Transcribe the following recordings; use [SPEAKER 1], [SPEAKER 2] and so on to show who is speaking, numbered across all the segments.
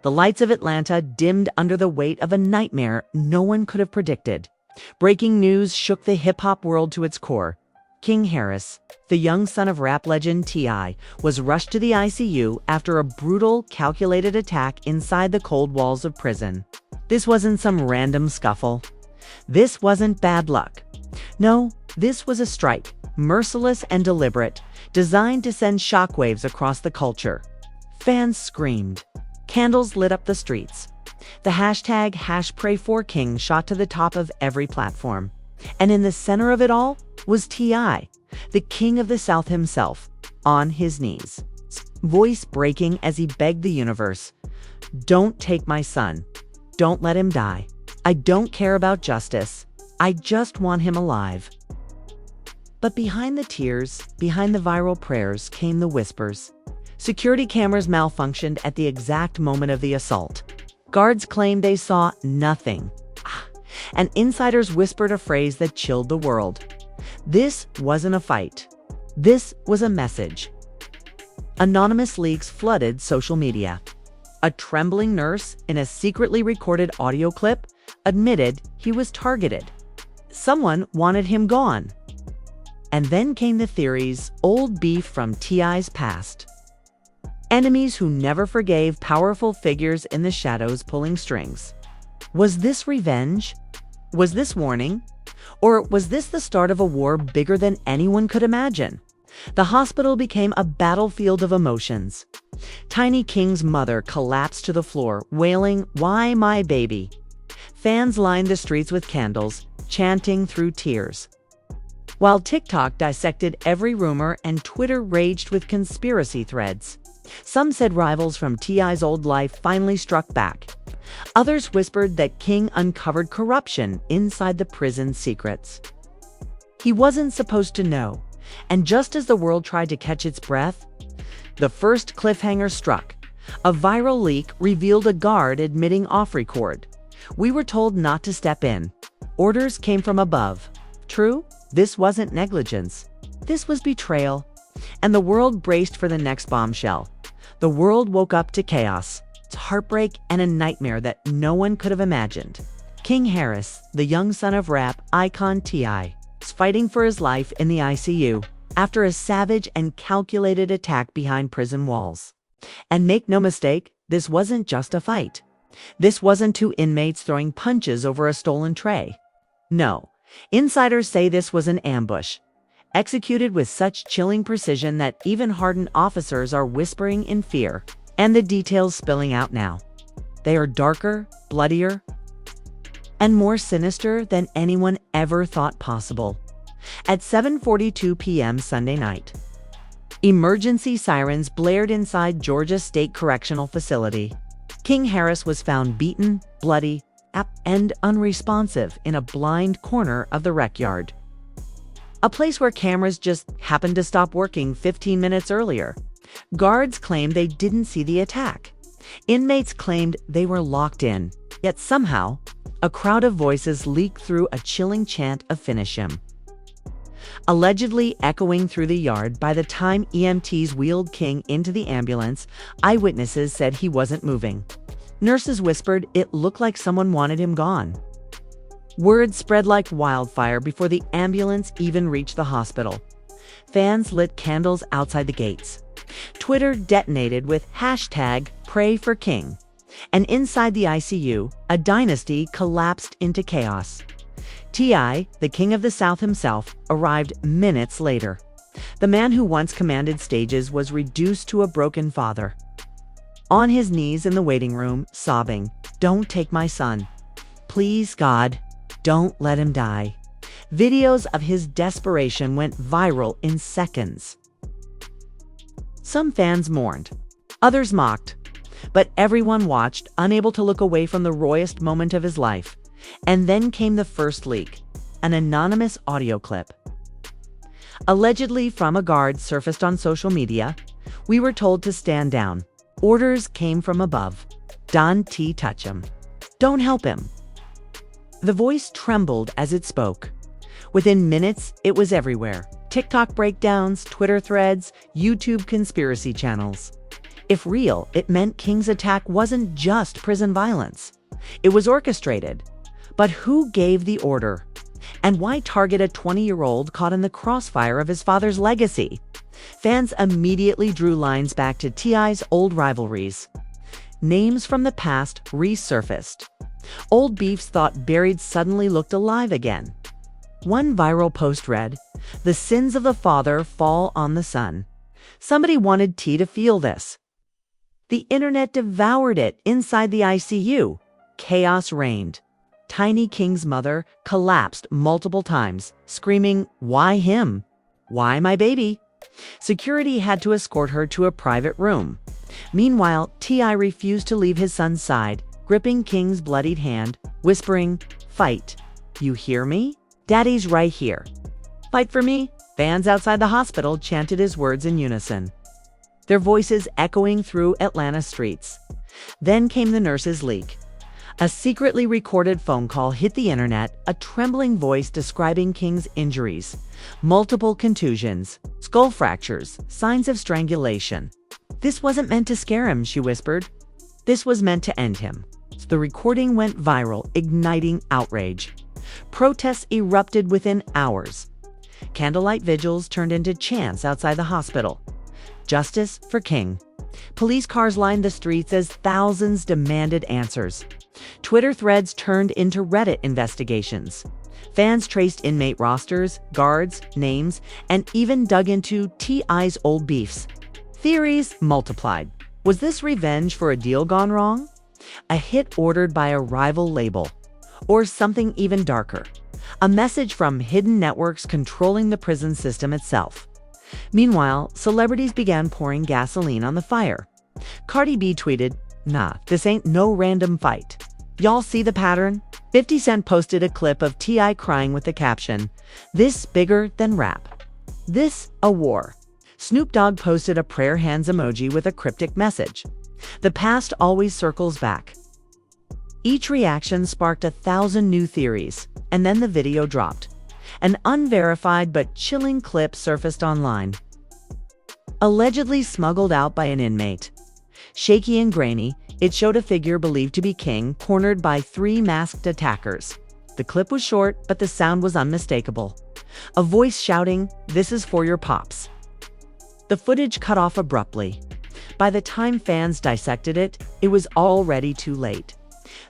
[SPEAKER 1] The lights of Atlanta dimmed under the weight of a nightmare no one could have predicted. Breaking news shook the hip-hop world to its core. King Harris, the young son of rap legend T.I., was rushed to the ICU after a brutal, calculated attack inside the cold walls of prison. This wasn't some random scuffle. This wasn't bad luck. No, this was a strike, merciless and deliberate, designed to send shockwaves across the culture. Fans screamed. Candles lit up the streets. The hashtag #PrayForKing shot to the top of every platform. And in the center of it all was T.I., the king of the South himself, on his knees, voice breaking as he begged the universe, "Don't take my son. Don't let him die. I don't care about justice. I just want him alive." But behind the tears, behind the viral prayers, came the whispers. Security cameras malfunctioned at the exact moment of the assault. Guards claimed they saw nothing. And insiders whispered a phrase that chilled the world. This wasn't a fight. This was a message. Anonymous leaks flooded social media. A trembling nurse in a secretly recorded audio clip admitted he was targeted. Someone wanted him gone. And then came the theories, old beef from T.I.'s past. Enemies who never forgave, powerful figures in the shadows pulling strings. Was this revenge? Was this warning? Or was this the start of a war bigger than anyone could imagine? The hospital became a battlefield of emotions. Tiny King's mother collapsed to the floor, wailing, "Why my baby?" Fans lined the streets with candles, chanting through tears. While TikTok dissected every rumor and Twitter raged with conspiracy threads. Some said rivals from T.I.'s old life finally struck back. Others whispered that King uncovered corruption inside the prison's secrets. He wasn't supposed to know, and just as the world tried to catch its breath, the first cliffhanger struck. A viral leak revealed a guard admitting off-record. We were told not to step in. Orders came from above. True, this wasn't negligence. This was betrayal. And the world braced for the next bombshell. The world woke up to chaos, heartbreak, and a nightmare that no one could have imagined. King Harris, the young son of rap icon T.I., was fighting for his life in the ICU after a savage and calculated attack behind prison walls. And make no mistake, this wasn't just a fight. This wasn't two inmates throwing punches over a stolen tray. No, insiders say this was an ambush, executed with such chilling precision that even hardened officers are whispering in fear. And the details spilling out now. They are darker, bloodier, and more sinister than anyone ever thought possible. At 7:42 p.m. Sunday night, emergency sirens blared inside Georgia State Correctional Facility. King Harris was found beaten, bloody, and unresponsive in a blind corner of the rec yard. A place where cameras just happened to stop working 15 minutes earlier. Guards claimed they didn't see the attack. Inmates claimed they were locked in. Yet somehow, a crowd of voices leaked through a chilling chant of "Finish him." Allegedly echoing through the yard by the time EMTs wheeled King into the ambulance, eyewitnesses said he wasn't moving. Nurses whispered it looked like someone wanted him gone. Word spread like wildfire before the ambulance even reached the hospital. Fans lit candles outside the gates. Twitter detonated with #PrayForKing. And inside the ICU, a dynasty collapsed into chaos. T.I., the king of the South himself, arrived minutes later. The man who once commanded stages was reduced to a broken father. On his knees in the waiting room, sobbing, "Don't take my son. Please, God, don't let him die." Videos of his desperation went viral in seconds. Some fans mourned, others mocked, but everyone watched, unable to look away from the royest moment of his life. And then came the first leak, an anonymous audio clip. Allegedly from a guard surfaced on social media. We were told to stand down. Orders came from above. Don't touch him. Don't help him. The voice trembled as it spoke. Within minutes, it was everywhere. TikTok breakdowns, Twitter threads, YouTube conspiracy channels. If real, it meant King's attack wasn't just prison violence. It was orchestrated. But who gave the order? And why target a 20-year-old caught in the crossfire of his father's legacy? Fans immediately drew lines back to T.I.'s old rivalries. Names from the past resurfaced. Old beefs thought buried suddenly looked alive again. One viral post read, "The sins of the father fall on the son." Somebody wanted T to feel this. The internet devoured it inside the ICU. Chaos reigned. Tiny King's mother collapsed multiple times, screaming, "Why him? Why my baby?" Security had to escort her to a private room. Meanwhile, T.I. refused to leave his son's side, gripping King's bloodied hand, whispering, "Fight. You hear me? Daddy's right here. Fight for me." Fans outside the hospital chanted his words in unison, their voices echoing through Atlanta streets. Then came the nurse's leak. A secretly recorded phone call hit the internet, a trembling voice describing King's injuries. Multiple contusions, skull fractures, signs of strangulation. "This wasn't meant to scare him," she whispered. "This was meant to end him." The recording went viral, igniting outrage. Protests erupted within hours. Candlelight vigils turned into chants outside the hospital. Justice for King. Police cars lined the streets as thousands demanded answers. Twitter threads turned into Reddit investigations. Fans traced inmate rosters, guards, names, and even dug into T.I.'s old beefs. Theories multiplied. Was this revenge for a deal gone wrong? A hit ordered by a rival label? Or something even darker? A message from hidden networks controlling the prison system itself. Meanwhile, celebrities began pouring gasoline on the fire. Cardi B tweeted, "Nah, this ain't no random fight. Y'all see the pattern?" 50 Cent posted a clip of T.I. crying with the caption, "This bigger than rap. This a war." Snoop Dogg posted a prayer hands emoji with a cryptic message. The past always circles back. Each reaction sparked 1,000 new theories, and then the video dropped. An unverified but chilling clip surfaced online. Allegedly smuggled out by an inmate. Shaky and grainy, it showed a figure believed to be King cornered by 3 masked attackers. The clip was short, but the sound was unmistakable. A voice shouting, "This is for your pops." The footage cut off abruptly. By the time fans dissected it, it was already too late.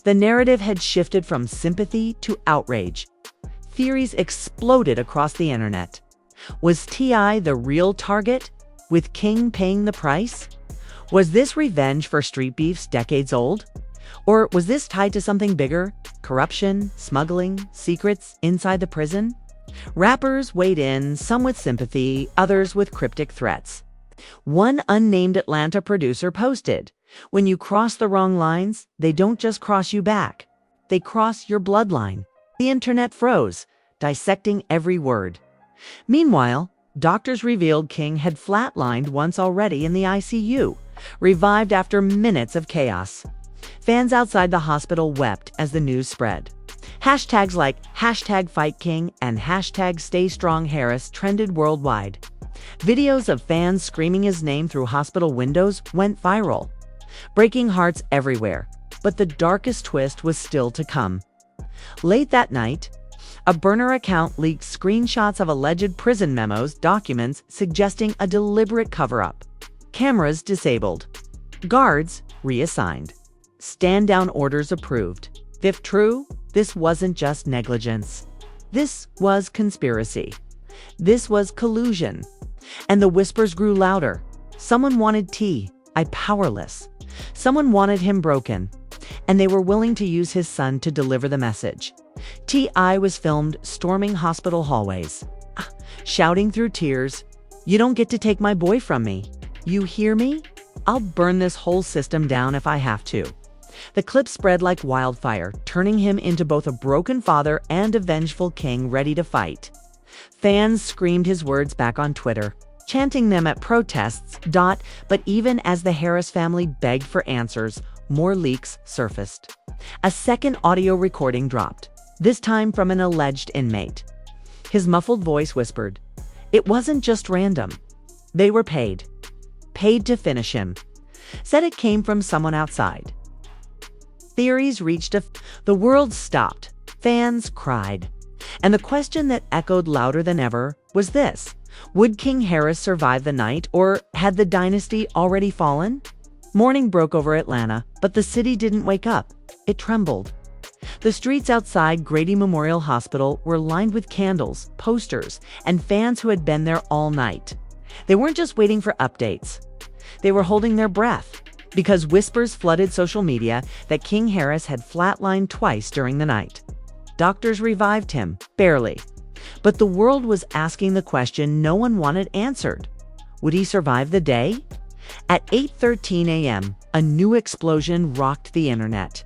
[SPEAKER 1] The narrative had shifted from sympathy to outrage. Theories exploded across the internet. Was T.I. the real target, with King paying the price? Was this revenge for street beefs decades old? Or was this tied to something bigger? Corruption, smuggling, secrets inside the prison? Rappers weighed in, some with sympathy, others with cryptic threats. One unnamed Atlanta producer posted, "When you cross the wrong lines, they don't just cross you back. They cross your bloodline." The internet froze, dissecting every word. Meanwhile, doctors revealed King had flatlined once already in the ICU, revived after minutes of chaos. Fans outside the hospital wept as the news spread. Hashtags like #FightKing and #StayStrongHarris trended worldwide. Videos of fans screaming his name through hospital windows went viral, breaking hearts everywhere. But the darkest twist was still to come. Late that night, a burner account leaked screenshots of alleged prison memos, documents suggesting a deliberate cover-up. Cameras disabled. Guards reassigned. Stand-down orders approved. If true, this wasn't just negligence. This was conspiracy. This was collusion. And the whispers grew louder. Someone wanted T.I. powerless. Someone wanted him broken. And they were willing to use his son to deliver the message. T.I. was filmed storming hospital hallways, shouting through tears, "You don't get to take my boy from me. You hear me? I'll burn this whole system down if I have to." The clip spread like wildfire, turning him into both a broken father and a vengeful king ready to fight. Fans screamed his words back on Twitter, chanting them at protests. But even as the Harris family begged for answers, more leaks surfaced. A second audio recording dropped, this time from an alleged inmate. His muffled voice whispered, "It wasn't just random. They were paid. Paid to finish him." said it came from someone outside. Theories reached the world stopped, fans cried. And the question that echoed louder than ever was this: would King Harris survive the night, or had the dynasty already fallen? Morning broke over Atlanta, but the city didn't wake up. It trembled. The streets outside Grady Memorial Hospital were lined with candles, posters, and fans who had been there all night. They weren't just waiting for updates. They were holding their breath, because whispers flooded social media that King Harris had flatlined twice during the night. Doctors revived him, barely. But the world was asking the question no one wanted answered. Would he survive the day? At 8:13 a.m., a new explosion rocked the internet.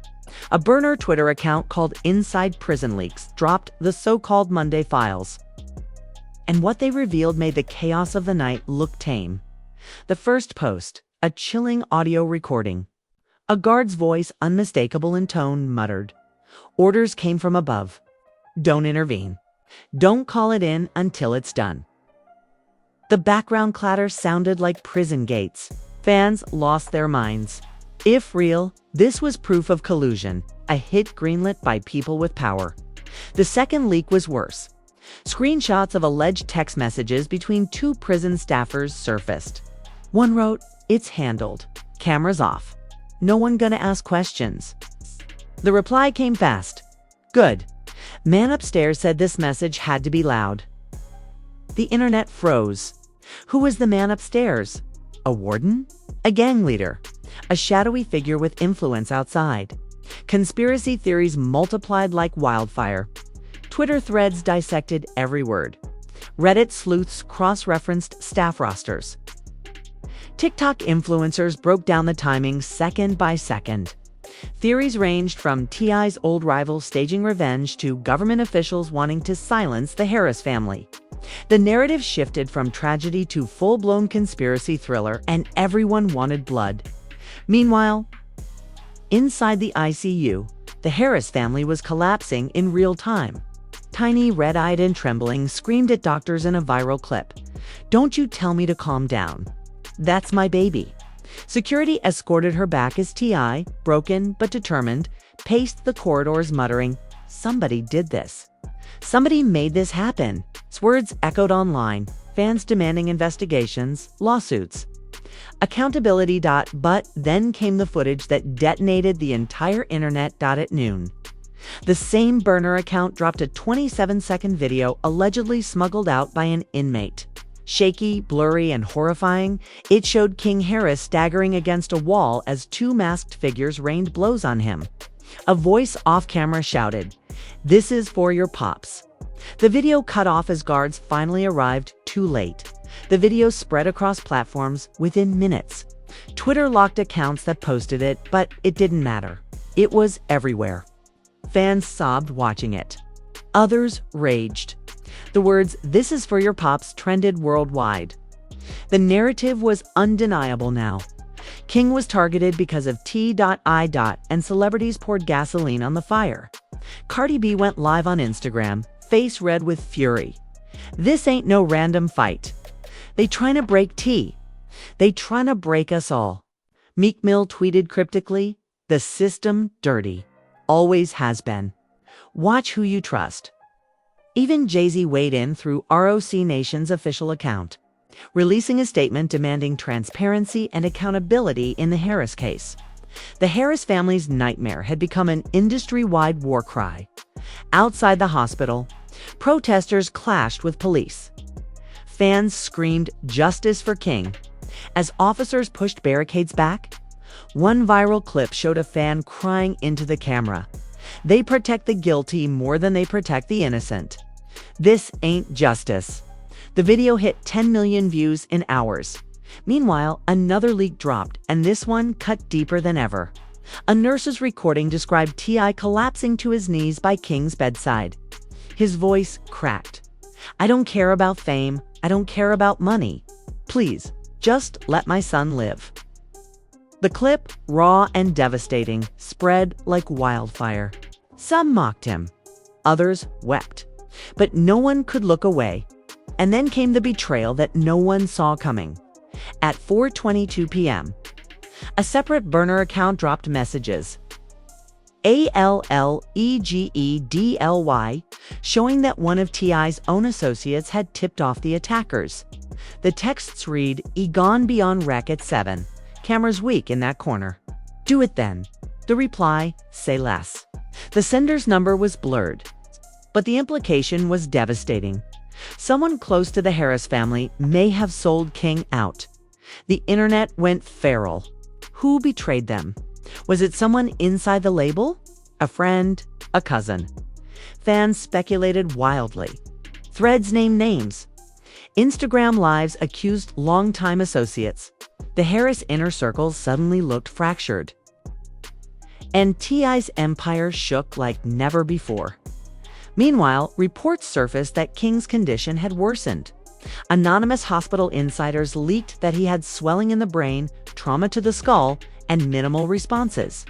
[SPEAKER 1] A burner Twitter account called Inside Prison Leaks dropped the so-called Monday files. And what they revealed made the chaos of the night look tame. The first post, a chilling audio recording. A guard's voice, unmistakable in tone, muttered, "Orders came from above. Don't intervene. Don't call it in until it's done." The background clatter sounded like prison gates. Fans lost their minds. If real, this was proof of collusion, a hit greenlit by people with power. The second leak was worse. Screenshots of alleged text messages between two prison staffers surfaced. One wrote, "It's handled. Cameras off. No one gonna ask questions." The reply came fast. "Good." Man upstairs said this message had to be loud. The internet froze. Who was the man upstairs? A warden? A gang leader? A shadowy figure with influence outside? Conspiracy theories multiplied like wildfire. Twitter threads dissected every word. Reddit sleuths cross-referenced staff rosters. TikTok influencers broke down the timing second by second. Theories ranged from T.I.'s old rival staging revenge to government officials wanting to silence the Harris family. The narrative shifted from tragedy to full-blown conspiracy thriller, and everyone wanted blood. Meanwhile, inside the ICU, the Harris family was collapsing in real time. Tiny, red-eyed and trembling, screamed at doctors in a viral clip, "Don't you tell me to calm down. That's my baby." Security escorted her back as T.I., broken but determined, paced the corridors muttering, "Somebody did this. Somebody made this happen." Words echoed online, fans demanding investigations, lawsuits. Accountability. But then came the footage that detonated the entire internet. At noon. The same burner account dropped a 27-second video allegedly smuggled out by an inmate. Shaky, blurry, and horrifying, it showed King Harris staggering against a wall as two masked figures rained blows on him. A voice off-camera shouted, "This is for your pops." The video cut off as guards finally arrived too late. The video spread across platforms within minutes. Twitter locked accounts that posted it, but it didn't matter. It was everywhere. Fans sobbed watching it. Others raged. The words, "This is for your pops," trended worldwide. The narrative was undeniable now. King was targeted because of T.I. and celebrities poured gasoline on the fire. Cardi B went live on Instagram, face red with fury. "This ain't no random fight. They trying to break T. They trying to break us all." Meek Mill tweeted cryptically, "The system dirty. Always has been. Watch who you trust." Even Jay-Z weighed in through ROC Nation's official account, releasing a statement demanding transparency and accountability in the Harris case. The Harris family's nightmare had become an industry-wide war cry. Outside the hospital, protesters clashed with police. Fans screamed justice for King. As officers pushed barricades back, one viral clip showed a fan crying into the camera, "They protect the guilty more than they protect the innocent. This ain't justice." The video hit 10 million views in hours. Meanwhile, another leak dropped, and this one cut deeper than ever. A nurse's recording described T.I. collapsing to his knees by King's bedside. His voice cracked. "I don't care about fame. I don't care about money. Please, just let my son live." The clip, raw and devastating, spread like wildfire. Some mocked him. Others wept. But no one could look away. And then came the betrayal that no one saw coming. At 4:22 p.m., A separate burner account dropped messages, ALLEGEDLY, showing that one of T.I.'s own associates had tipped off the attackers. The texts read, "Gone beyond wreck at 7. Camera's weak in that corner. Do it then." The reply, "Say less." The sender's number was blurred, but the implication was devastating. Someone close to the Harris family may have sold King out. The internet went feral. Who betrayed them? Was it someone inside the label? A friend? A cousin? Fans speculated wildly. Threads named names. Instagram Lives accused longtime associates. The Harris inner circle suddenly looked fractured. And T.I.'s empire shook like never before. Meanwhile, reports surfaced that King's condition had worsened. Anonymous hospital insiders leaked that he had swelling in the brain, trauma to the skull, and minimal responses.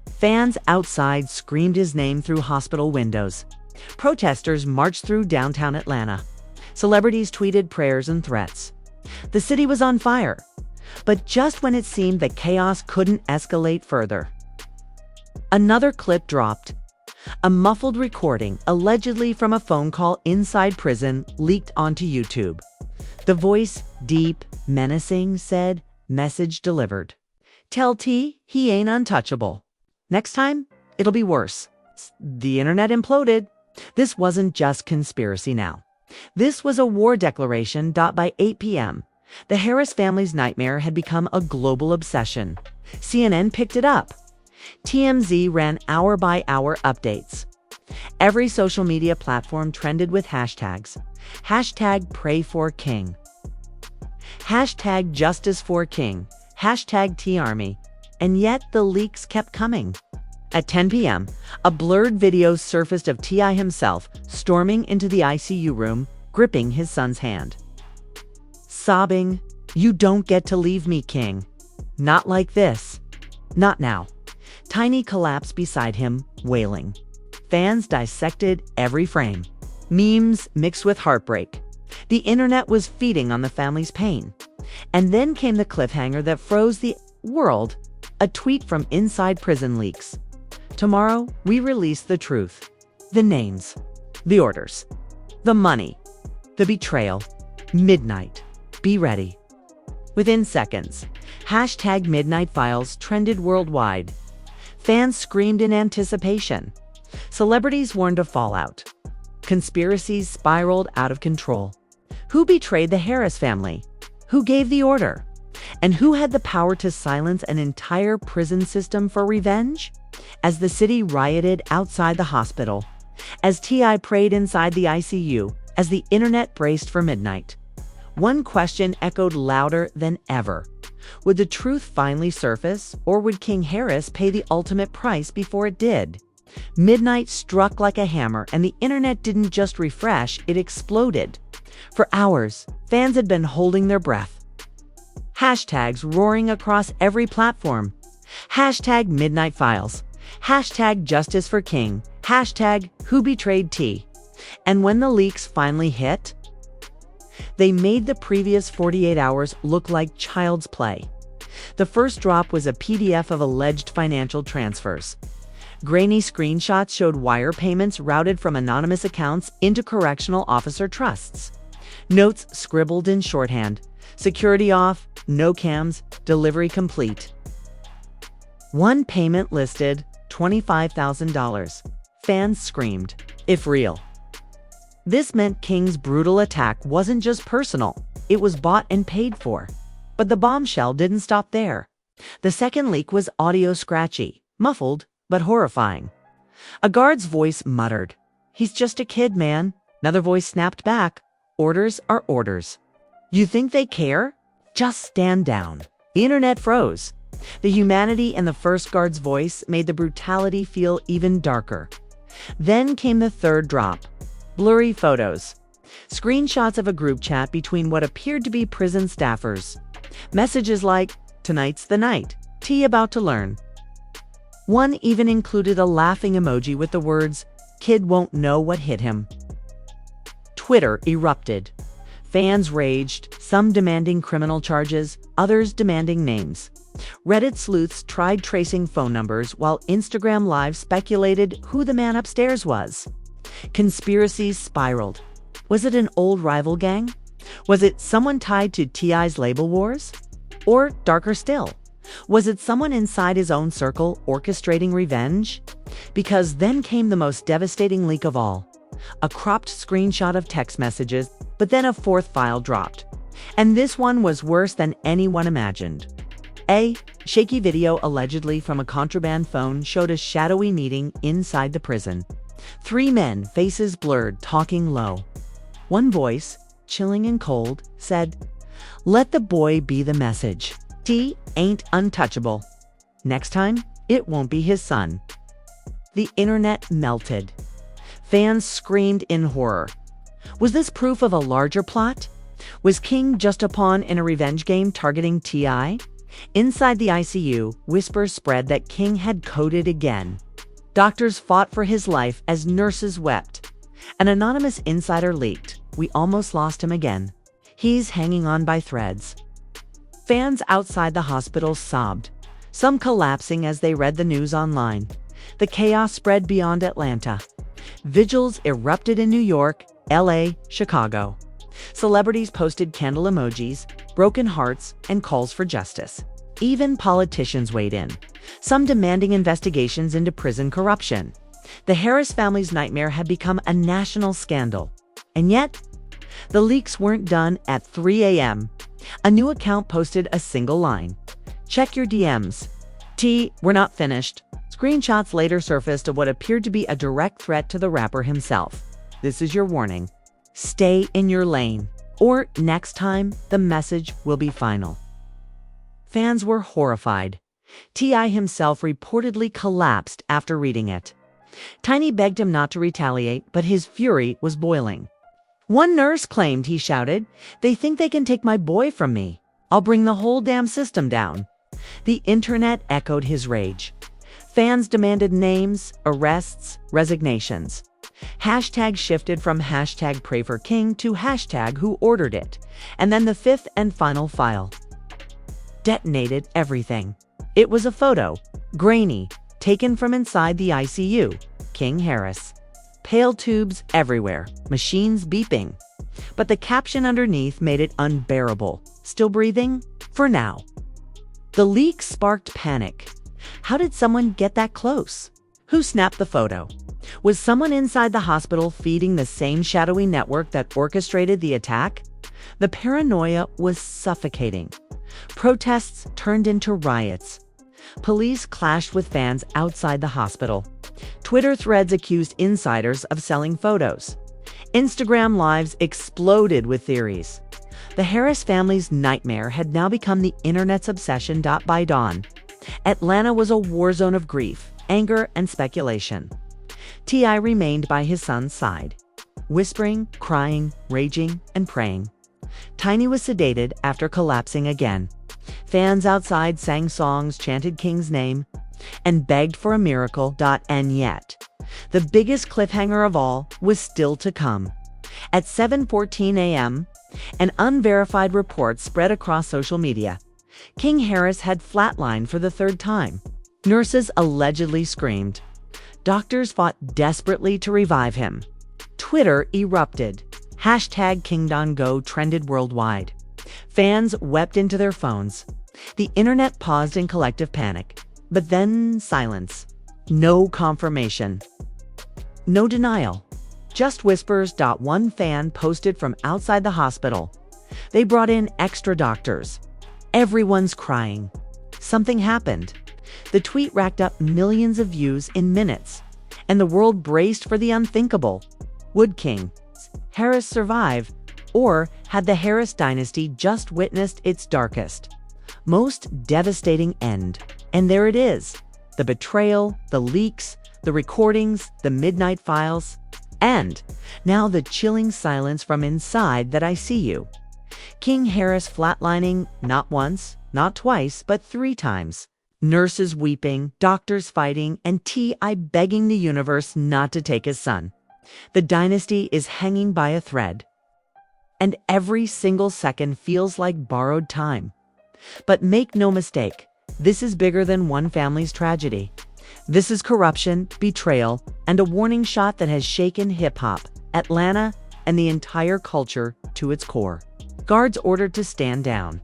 [SPEAKER 1] Fans outside screamed his name through hospital windows. Protesters marched through downtown Atlanta. Celebrities tweeted prayers and threats. The city was on fire. But just when it seemed that chaos couldn't escalate further, another clip dropped. A muffled recording, allegedly from a phone call inside prison, leaked onto YouTube. The voice, deep, menacing, said, "Message delivered. Tell T he ain't untouchable. Next time, it'll be worse." The internet imploded. This wasn't just conspiracy now. This was a war declaration. By 8 p.m., the Harris family's nightmare had become a global obsession. CNN picked it up. TMZ ran hour-by-hour updates. Every social media platform trended with hashtags. Hashtag pray for King. Hashtag justice for King. Hashtag T-Army. And yet the leaks kept coming. At 10 p.m., a blurred video surfaced of T.I. himself storming into the ICU room, gripping his son's hand. Sobbing, "You don't get to leave me, King. Not like this. Not now." Tiny collapsed beside him, wailing. Fans dissected every frame. Memes mixed with heartbreak. The internet was feeding on the family's pain. And then came the cliffhanger that froze the world, a tweet from inside prison leaks. "Tomorrow, we release the truth. The names, the orders, the money, the betrayal. Midnight. Be ready." Within seconds, hashtag Midnight Files trended worldwide. Fans screamed in anticipation. Celebrities warned of fallout. Conspiracies spiraled out of control. Who betrayed the Harris family? Who gave the order? And who had the power to silence an entire prison system for revenge? As the city rioted outside the hospital, as T.I. prayed inside the ICU, as the internet braced for midnight, one question echoed louder than ever. Would the truth finally surface, or would King Harris pay the ultimate price before it did? Midnight struck like a hammer, and the internet didn't just refresh, it exploded. For hours, fans had been holding their breath. Hashtags roaring across every platform. Hashtag Midnight Files. Hashtag Justice for King. Hashtag Who Betrayed T. And when the leaks finally hit, they made the previous 48 hours look like child's play. The first drop was a PDF of alleged financial transfers. Grainy screenshots showed wire payments routed from anonymous accounts into correctional officer trusts. Notes scribbled in shorthand. Security off, no cams, delivery complete. One payment listed $25,000. Fans screamed, "If real." This meant King's brutal attack wasn't just personal, it was bought and paid for. But the bombshell didn't stop there. The second leak was audio scratchy, muffled, but horrifying. A guard's voice muttered, "He's just a kid, man." Another voice snapped back, "Orders are orders. You think they care? Just stand down." The internet froze. The humanity in the first guard's voice made the brutality feel even darker. Then came the third drop. Blurry photos. Screenshots of a group chat between what appeared to be prison staffers. Messages like, "Tonight's the night. T about to learn." One even included a laughing emoji with the words, "Kid won't know what hit him." Twitter erupted. Fans raged, some demanding criminal charges, others demanding names. Reddit sleuths tried tracing phone numbers while Instagram Live speculated who the man upstairs was. Conspiracies spiraled. Was it an old rival gang? Was it someone tied to T.I.'s label wars? Or, darker still, was it someone inside his own circle orchestrating revenge? Because then came the most devastating leak of all. A cropped screenshot of text messages, but then a fourth file dropped. And this one was worse than anyone imagined. A shaky video allegedly from a contraband phone showed a shadowy meeting inside the prison. 3 men, faces blurred, talking low. One voice, chilling and cold, said, "Let the boy be the message. T ain't untouchable. Next time, it won't be his son." The internet melted. Fans screamed in horror. Was this proof of a larger plot? Was King just a pawn in a revenge game targeting T.I.? Inside the ICU, whispers spread that King had coded again. Doctors fought for his life as nurses wept. An anonymous insider leaked. "We almost lost him again. He's hanging on by threads." Fans outside the hospital sobbed, some collapsing as they read the news online. The chaos spread beyond Atlanta. Vigils erupted in New York, LA, Chicago. Celebrities posted candle emojis, broken hearts, and calls for justice. Even politicians weighed in, some demanding investigations into prison corruption. The Harris family's nightmare had become a national scandal. And yet, the leaks weren't done at 3 a.m. A new account posted a single line. "Check your DMs. T, we're not finished." Screenshots later surfaced of what appeared to be a direct threat to the rapper himself. "This is your warning. Stay in your lane, or next time, the message will be final." Fans were horrified. T.I. himself reportedly collapsed after reading it. Tiny begged him not to retaliate, but his fury was boiling. One nurse claimed, he shouted, "They think they can take my boy from me. I'll bring the whole damn system down." The internet echoed his rage. Fans demanded names, arrests, resignations. Hashtag shifted from hashtag pray for King to hashtag who ordered it. And then the fifth and final file detonated everything. It was a photo, grainy, taken from inside the ICU. King Harris. Pale tubes everywhere, machines beeping. But the caption underneath made it unbearable. "Still breathing? For now." The leak sparked panic. How did someone get that close? Who snapped the photo? Was someone inside the hospital feeding the same shadowy network that orchestrated the attack? The paranoia was suffocating. Protests turned into riots. Police clashed with fans outside the hospital. Twitter threads accused insiders of selling photos. Instagram Lives exploded with theories. The Harris family's nightmare had now become the internet's obsession. By dawn, Atlanta was a war zone of grief, anger, and speculation. T.I. remained by his son's side, whispering, crying, raging, and praying. Tiny was sedated after collapsing again. Fans outside sang songs, chanted King's name, and begged for a miracle. And yet, the biggest cliffhanger of all was still to come. At 7:14 a.m., an unverified report spread across social media. King Harris had flatlined for the 3rd time. Nurses allegedly screamed. Doctors fought desperately to revive him. Twitter erupted. Hashtag KingDonGo trended worldwide. Fans wept into their phones. The internet paused in collective panic. But then silence. No confirmation. No denial. Just whispers. One fan posted from outside the hospital. They brought in extra doctors. Everyone's crying. Something happened. The tweet racked up millions of views in minutes, and the world braced for the unthinkable. Would King Harris survive, or had the Harris dynasty just witnessed its darkest, most devastating end? And there it is. The betrayal, the leaks, the recordings, the midnight files, and now the chilling silence from inside that ICU. King Harris flatlining not once, not twice, but 3 times. Nurses weeping, doctors fighting, and T.I. begging the universe not to take his son. The dynasty is hanging by a thread. and every single second feels like borrowed time. But make no mistake, this is bigger than one family's tragedy. This is corruption, betrayal, and a warning shot that has shaken hip-hop, Atlanta, and the entire culture to its core. Guards ordered to stand down.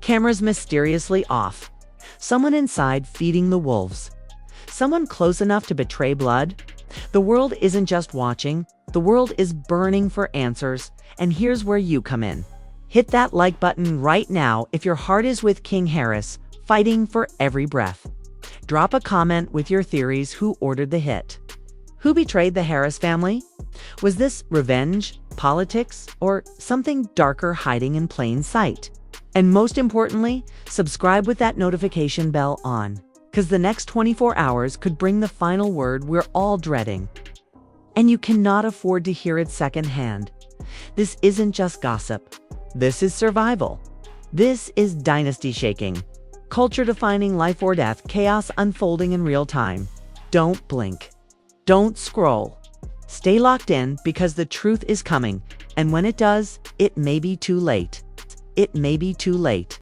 [SPEAKER 1] Cameras mysteriously off. Someone inside feeding the wolves. Someone close enough to betray blood. The world isn't just watching, the world is burning for answers, and here's where you come in. Hit that like button right now if your heart is with King Harris, fighting for every breath. Drop a comment with your theories. Who ordered the hit? Who betrayed the Harris family? Was this revenge, politics, or something darker hiding in plain sight? And most importantly, subscribe with that notification bell on, because the next 24 hours could bring the final word we're all dreading. And you cannot afford to hear it secondhand. This isn't just gossip. This is survival. This is dynasty shaking. Culture defining life or death, chaos unfolding in real time. Don't blink. Don't scroll. Stay locked in because the truth is coming, and when it does, it may be too late. It may be too late.